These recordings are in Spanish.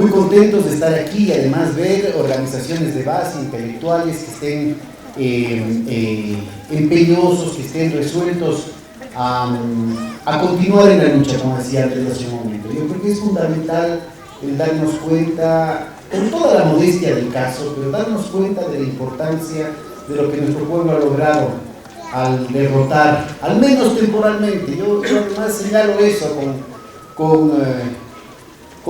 Muy contentos de estar aquí y además ver organizaciones de base, intelectuales que estén empeñosos, que estén resueltos a continuar en la lucha, como decía Andrés hace un momento. Yo creo que es fundamental el darnos cuenta, con toda la modestia del caso, pero darnos cuenta de la importancia de lo que nuestro pueblo ha logrado al derrotar, al menos temporalmente. Yo además señalo eso con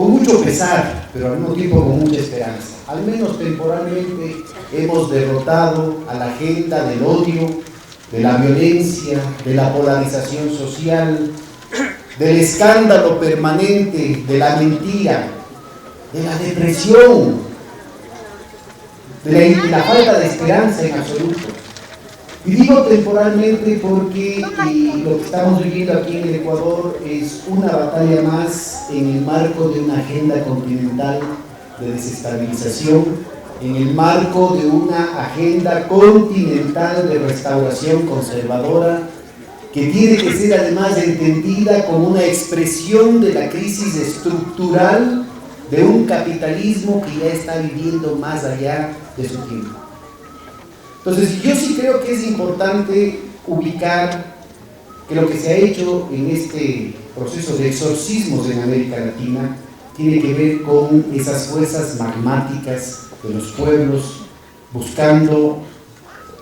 mucho pesar, pero al mismo tiempo con mucha esperanza. Al menos temporalmente hemos derrotado a la agenda del odio, de la violencia, de la polarización social, del escándalo permanente, de la mentira, de la depresión, de la falta de esperanza en absoluto. Y digo temporalmente porque lo que estamos viviendo aquí en el Ecuador es una batalla más en el marco de una agenda continental de desestabilización, en el marco de una agenda continental de restauración conservadora, que tiene que ser además entendida como una expresión de la crisis estructural de un capitalismo que ya está viviendo más allá de su tiempo. Entonces, yo sí creo que es importante ubicar que lo que se ha hecho en este proceso de exorcismos en América Latina tiene que ver con esas fuerzas magmáticas de los pueblos buscando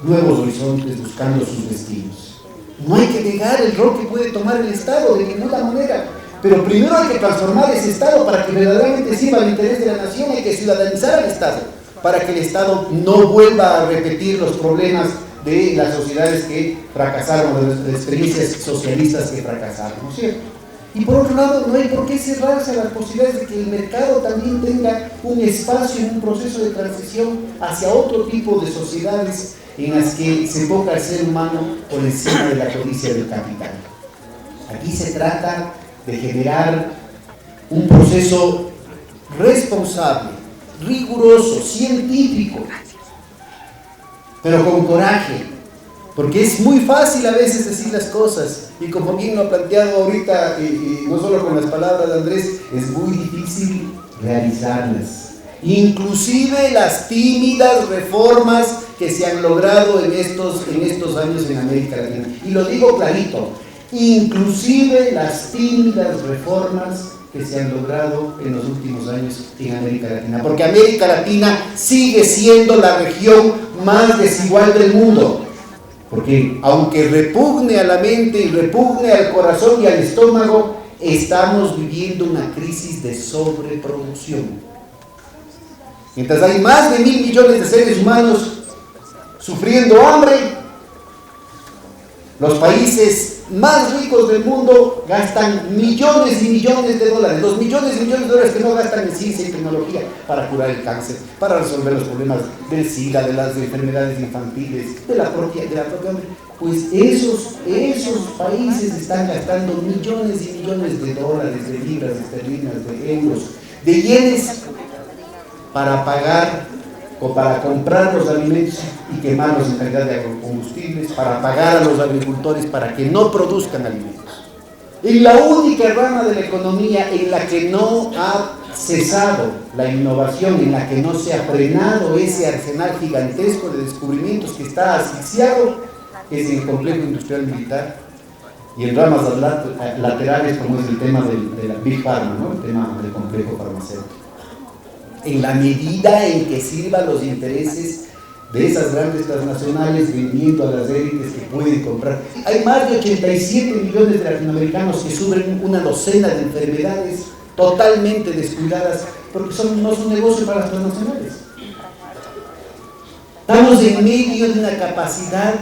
nuevos horizontes, buscando sus destinos. No hay que negar el rol que puede tomar el Estado de ninguna manera, pero primero hay que transformar ese Estado para que verdaderamente sirva al interés de la nación. Hay que ciudadanizar al Estado para que el Estado no vuelva a repetir los problemas de las sociedades que fracasaron, de las experiencias socialistas que fracasaron, ¿no es cierto? Y por otro lado, no hay por qué cerrarse a las posibilidades de que el mercado también tenga un espacio en un proceso de transición hacia otro tipo de sociedades en las que se ponga al ser humano por encima de la codicia del capital. Aquí se trata de generar un proceso responsable, riguroso, científico, pero con coraje, porque es muy fácil a veces decir las cosas, y como bien lo ha planteado ahorita, y no solo con las palabras de Andrés, es muy difícil realizarlas. Inclusive las tímidas reformas que se han logrado en estos años en América Latina, y lo digo clarito, inclusive las tímidas reformas que se han logrado en los últimos años en América Latina, porque América Latina sigue siendo la región más desigual del mundo, porque aunque repugne a la mente y repugne al corazón y al estómago, estamos viviendo una crisis de sobreproducción. Mientras hay más de 1.000 millones de seres humanos sufriendo hambre, los países más ricos del mundo gastan millones y millones de dólares, los millones y millones de dólares que no gastan en ciencia y tecnología para curar el cáncer, para resolver los problemas del SIDA, de las enfermedades infantiles, de la propia hambre. Pues esos países están gastando millones y millones de dólares, de libras esterlinas, de euros, de yenes para pagar o para comprar los alimentos y quemarlos en calidad de agrocombustibles, para pagar a los agricultores para que no produzcan alimentos. Es la única rama de la economía en la que no ha cesado la innovación, en la que no se ha frenado ese arsenal gigantesco de descubrimientos que está asfixiado, es en el complejo industrial militar y en ramas laterales como es el tema de la Big Pharma, ¿no? El tema del complejo farmacéutico. En la medida en que sirva los intereses de esas grandes transnacionales vendiendo a las élites que pueden comprar. Hay más de 87 millones de latinoamericanos que sufren una docena de enfermedades totalmente descuidadas porque no son negocios para las transnacionales. Estamos en medio de una capacidad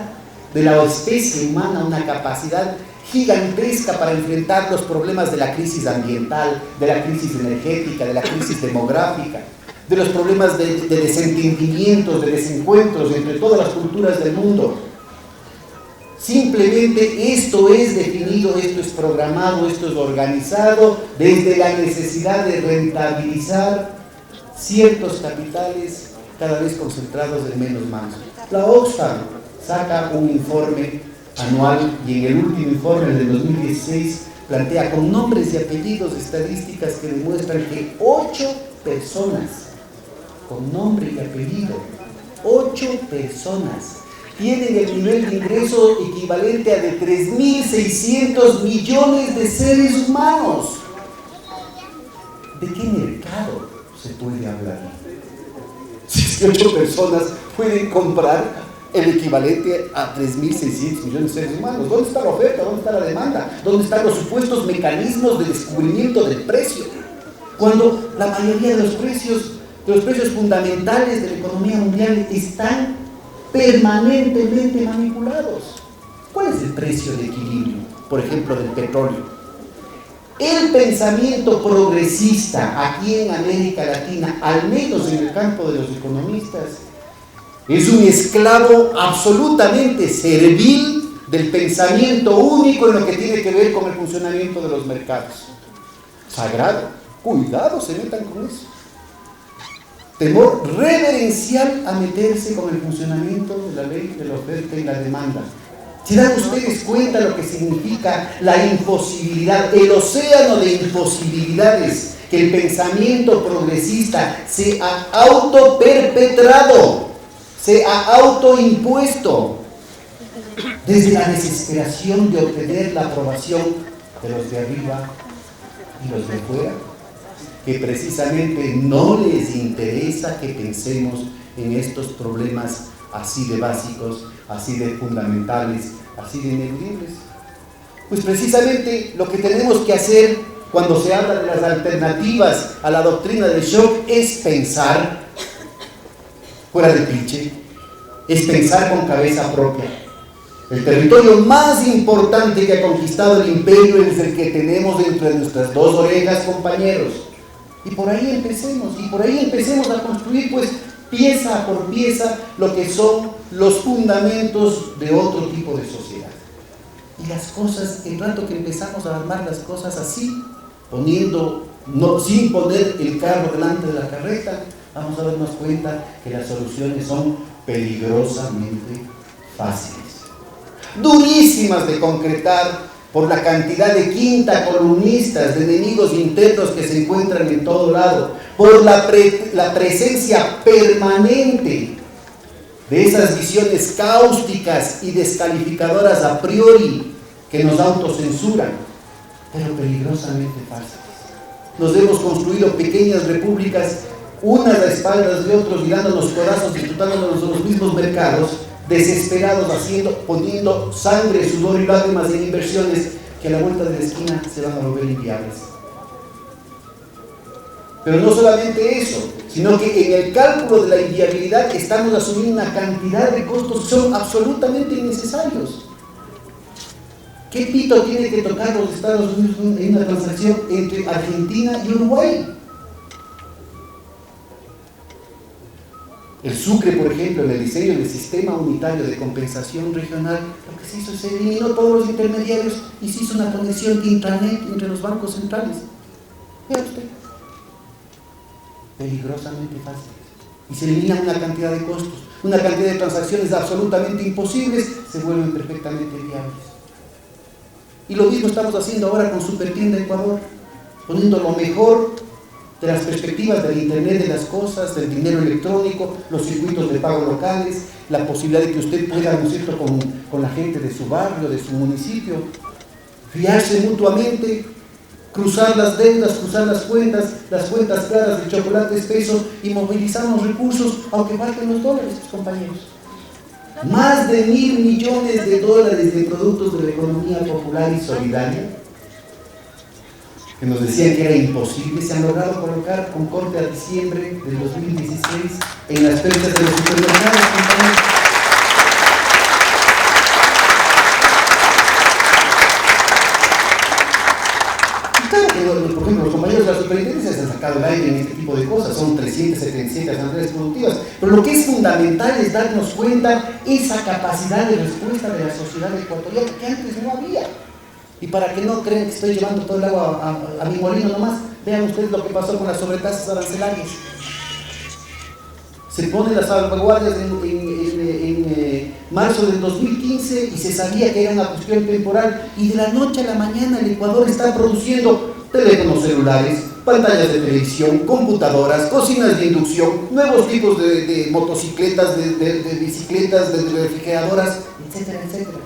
de la especie humana, una capacidad gigantesca para enfrentar los problemas de la crisis ambiental, de la crisis energética, de la crisis demográfica, de los problemas de desentendimientos, de desencuentros entre todas las culturas del mundo. Simplemente esto es definido, esto es programado, esto es organizado desde la necesidad de rentabilizar ciertos capitales cada vez concentrados en menos manos. La Oxfam saca un informe anual y en el último informe del 2016 plantea con nombres y apellidos estadísticas que demuestran que 8 personas, con nombre y apellido, 8 personas, tienen el nivel de ingreso equivalente a de 3.600 millones de seres humanos. ¿De qué mercado se puede hablar? Si 8 personas pueden comprar el equivalente a 3.600 millones de seres humanos. ¿Dónde está la oferta? ¿Dónde está la demanda? ¿Dónde están los supuestos mecanismos de descubrimiento del precio? Cuando la mayoría de los precios fundamentales de la economía mundial están permanentemente manipulados. ¿Cuál es el precio de equilibrio, por ejemplo, del petróleo? El pensamiento progresista aquí en América Latina, al menos en el campo de los economistas, es un esclavo absolutamente servil del pensamiento único en lo que tiene que ver con el funcionamiento de los mercados. Sagrado, cuidado, se metan con eso. Temor reverencial a meterse con el funcionamiento de la ley de la oferta y la demanda. ¿Se dan ustedes cuenta lo que significa la imposibilidad, el océano de imposibilidades que el pensamiento progresista se ha autoperpetrado, se ha autoimpuesto desde la desesperación de obtener la aprobación de los de arriba y los de fuera, que precisamente no les interesa que pensemos en estos problemas así de básicos, así de fundamentales, así de ineludibles? Pues precisamente lo que tenemos que hacer cuando se habla de las alternativas a la doctrina del shock es pensar fuera de cliché, es pensar con cabeza propia. El territorio más importante que ha conquistado el imperio es el que tenemos entre nuestras dos orejas, compañeros. Y por ahí empecemos a construir, pues, pieza por pieza, lo que son los fundamentos de otro tipo de sociedad. Y las cosas, el rato que empezamos a armar las cosas así, sin poner el carro delante de la carreta, vamos a darnos cuenta que las soluciones son peligrosamente fáciles, durísimas de concretar por la cantidad de quintacolumnistas, de enemigos internos que se encuentran en todo lado, por la presencia permanente de esas visiones cáusticas y descalificadoras a priori que nos autocensuran, pero peligrosamente fáciles. Nos hemos construido pequeñas repúblicas, unas a espaldas de otros, y dándonos codazos, disputándonos los mismos mercados, desesperados, poniendo sangre, sudor y lágrimas en inversiones que a la vuelta de la esquina se van a volver inviables. Pero no solamente eso, sino que en el cálculo de la inviabilidad estamos asumiendo una cantidad de costos que son absolutamente innecesarios. ¿Qué pito tiene que tocar los Estados Unidos en una transacción entre Argentina y Uruguay? El Sucre, por ejemplo, en el diseño del sistema unitario de compensación regional, lo que se hizo es se eliminó todos los intermediarios y se hizo una conexión de intranet entre los bancos centrales. Vea usted. Peligrosamente fácil. Y se elimina una cantidad de costos, una cantidad de transacciones absolutamente imposibles, se vuelven perfectamente viables. Y lo mismo estamos haciendo ahora con Supertienda Ecuador, poniendo lo mejor de las perspectivas del Internet de las cosas, del dinero electrónico, los circuitos de pago locales, la posibilidad de que usted pueda, ¿no es cierto?, con la gente de su barrio, de su municipio, fiarse mutuamente, cruzar las deudas, cruzar las cuentas claras de chocolate espeso y movilizar los recursos, aunque falten los dólares, compañeros. Más de 1.000 millones de dólares de productos de la economía popular y solidaria, que nos decían que era imposible, se han logrado colocar con corte a diciembre del 2016 en las fechas de los supermercados, compañeros. Y claro que, por ejemplo, los compañeros de la superintendencia se han sacado el aire en este tipo de cosas, son 377 asambleas productivas, pero lo que es fundamental es darnos cuenta esa capacidad de respuesta de la sociedad ecuatoriana que antes no había. Y para que no crean que estoy llevando todo el agua a mi molino nomás, vean ustedes lo que pasó con las sobretasas arancelarias. Se ponen las salvaguardias en marzo del 2015 y se sabía que era una cuestión temporal, y de la noche a la mañana el Ecuador está produciendo teléfonos celulares, pantallas de televisión, computadoras, cocinas de inducción, nuevos tipos de motocicletas, de bicicletas, de refrigeradoras, etcétera, etcétera.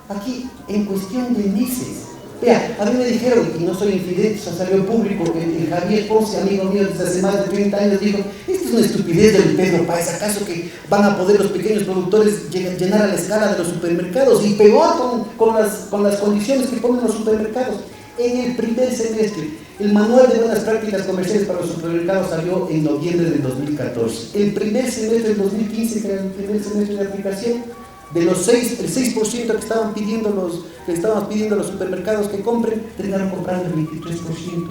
Aquí, en cuestión de meses. Vea, a mí me dijeron, y no soy infidente, eso salió público, que el Javier Ponce, amigo mío desde hace más de 30 años, dijo, esto es una estupidez del Pedro Páez, ¿acaso que van a poder los pequeños productores llenar a la escala de los supermercados? Y peor con las condiciones que ponen los supermercados. En el primer semestre, el manual de buenas prácticas comerciales para los supermercados salió en noviembre del 2014. El primer semestre del 2015, que era el primer semestre de aplicación, el 6% que estaban pidiendo los supermercados que compren, terminaron comprando el 23%.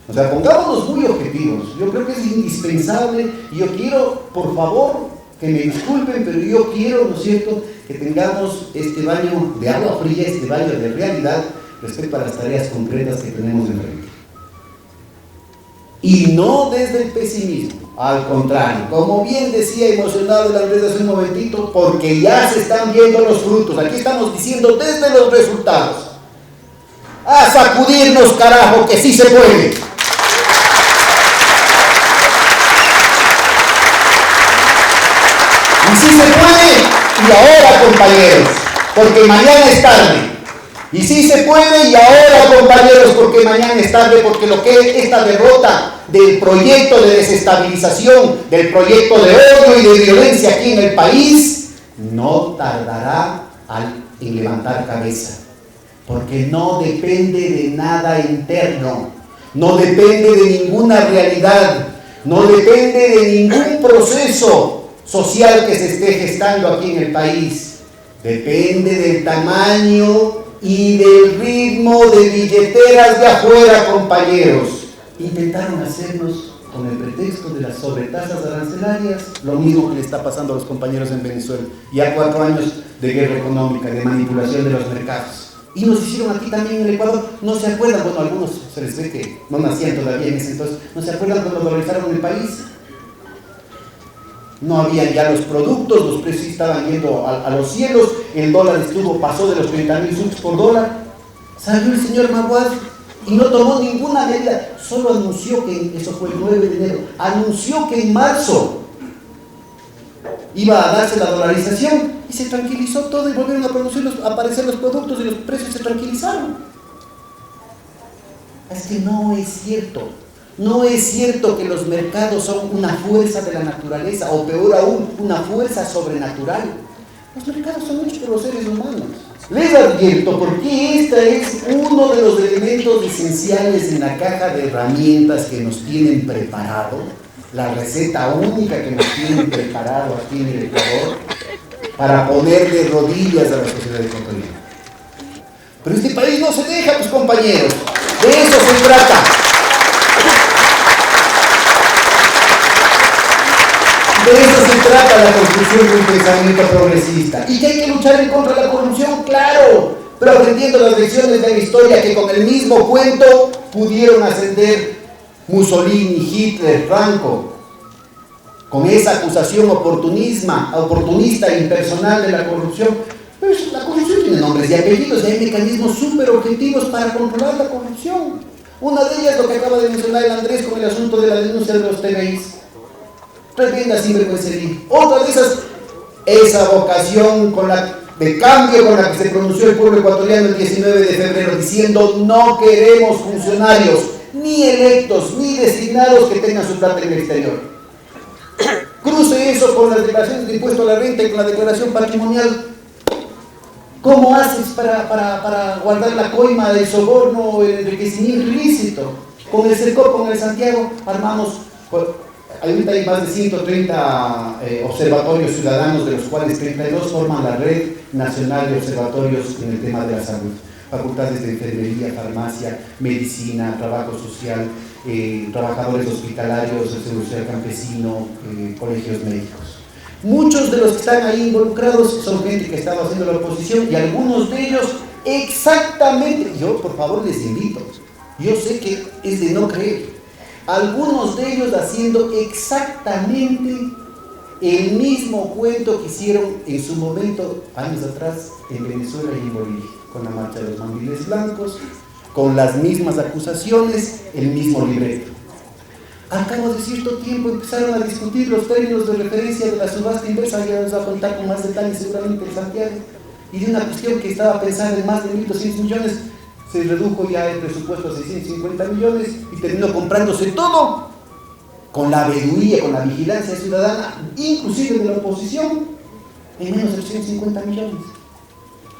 O sea, pongámonos muy objetivos. Yo creo que es indispensable, y yo quiero, por favor, que me disculpen, pero yo quiero, ¿no es cierto?, que tengamos este baño de agua fría, este baño de realidad respecto a las tareas concretas que tenemos enfrente. Y no desde el pesimismo, al contrario, como bien decía emocionado el Andrés hace un momentito, porque ya se están viendo los frutos. Aquí estamos diciendo desde los resultados. A sacudirnos, carajo, que sí se puede. Y sí se puede, y ahora, compañeros, porque mañana es tarde. Y sí se puede, y ahora, compañeros, porque mañana es tarde, porque lo que es esta derrota del proyecto de desestabilización, del proyecto de odio y de violencia aquí en el país, no tardará en levantar cabeza, porque no depende de nada interno, no depende de ninguna realidad, no depende de ningún proceso social que se esté gestando aquí en el país, depende del tamaño y del ritmo de billeteras de afuera, compañeros. Intentaron hacernos, con el pretexto de las sobretasas arancelarias, lo mismo que le está pasando a los compañeros en Venezuela. Ya 4 años de guerra económica, de manipulación de los mercados. Y nos hicieron aquí también en el Ecuador. ¿No se acuerdan? Bueno, algunos se les ve que no nacían todavía en ese entonces. ¿No se acuerdan cuando dolarizaron el país? No habían ya los productos, los precios estaban yendo a los cielos, el dólar pasó de los 30.000 soles por dólar. Salió el señor Maguad y no tomó ninguna medida, solo anunció que, eso fue el 9 de enero, anunció que en marzo iba a darse la dolarización y se tranquilizó todo y volvieron a aparecer los productos y los precios se tranquilizaron. Es que no es cierto. No es cierto que los mercados son una fuerza de la naturaleza, o peor aún, una fuerza sobrenatural. Los mercados son hechos por los seres humanos. Les advierto porque este es uno de los elementos esenciales en la caja de herramientas que nos tienen preparado, la receta única que nos tienen preparado aquí en el Ecuador, para poner de rodillas a la sociedad ecuatoriana. Pero este país no se deja, pues, compañeros, de eso se trata. De eso se trata la construcción de un pensamiento progresista. ¿Y que hay que luchar en contra de la corrupción? ¡Claro! Pero aprendiendo las lecciones de la historia, que con el mismo cuento pudieron ascender Mussolini, Hitler, Franco, con esa acusación oportunista e impersonal de la corrupción. Pues la corrupción tiene nombres y apellidos y hay mecanismos súper objetivos para controlar la corrupción. Una de ellas, lo que acaba de mencionar el Andrés con el asunto de la denuncia de los TVIs. Tremenda sinvergüencería. Otra de esas, esa vocación de cambio con la que se pronunció el pueblo ecuatoriano el 19 de febrero, diciendo no queremos funcionarios, ni electos, ni designados que tengan su plata en el exterior. Cruce eso con las declaraciones de impuesto a la renta y con la declaración patrimonial. ¿Cómo haces para guardar la coima del soborno o el enriquecimiento ilícito? Con el CERCOP, con el Santiago, armamos... Ahorita hay más de 130 observatorios ciudadanos, de los cuales 32 forman la Red Nacional de Observatorios en el tema de la salud. Facultades de enfermería, farmacia, medicina, trabajo social, trabajadores hospitalarios, el seguro social campesino, colegios médicos. Muchos de los que están ahí involucrados son gente que estaba haciendo la oposición y algunos de ellos exactamente, yo por favor les invito, yo sé que es de no creer, algunos de ellos haciendo exactamente el mismo cuento que hicieron en su momento, años atrás, en Venezuela y en Bolivia. con la marcha de los mandiles blancos, con las mismas acusaciones, el mismo libreto. Al cabo de cierto tiempo empezaron a discutir los términos de referencia de la subasta inversa, ya nos va a contar con más detalles seguramente en Santiago, y de una cuestión que estaba pensada en más de 1.200 millones, se redujo ya el presupuesto a 650 millones y terminó comprándose todo con la veeduría, con la vigilancia ciudadana, inclusive de la oposición, en menos de 150 millones.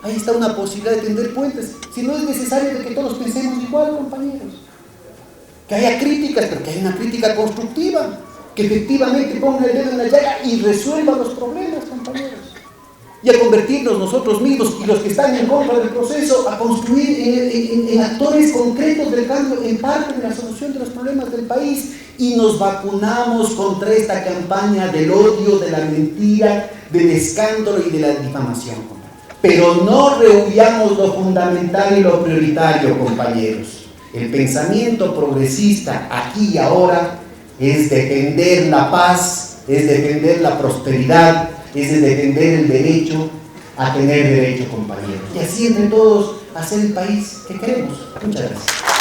Ahí está una posibilidad de tender puentes. Si no es necesario de que todos pensemos igual, compañeros. Que haya críticas, pero que haya una crítica constructiva, que efectivamente ponga el dedo en la llaga y resuelva los problemas, compañeros. Y a convertirnos nosotros mismos y los que están en contra del proceso a construir en actores concretos del cambio, en parte de la solución de los problemas del país, y nos vacunamos contra esta campaña del odio, de la mentira, del escándalo y de la difamación. Pero no rehuyamos lo fundamental y lo prioritario, compañeros. El pensamiento progresista aquí y ahora es defender la paz, es defender la prosperidad, es de defender el derecho a tener derecho, compañeros. Y así entre todos hacer el país que queremos. Muchas gracias.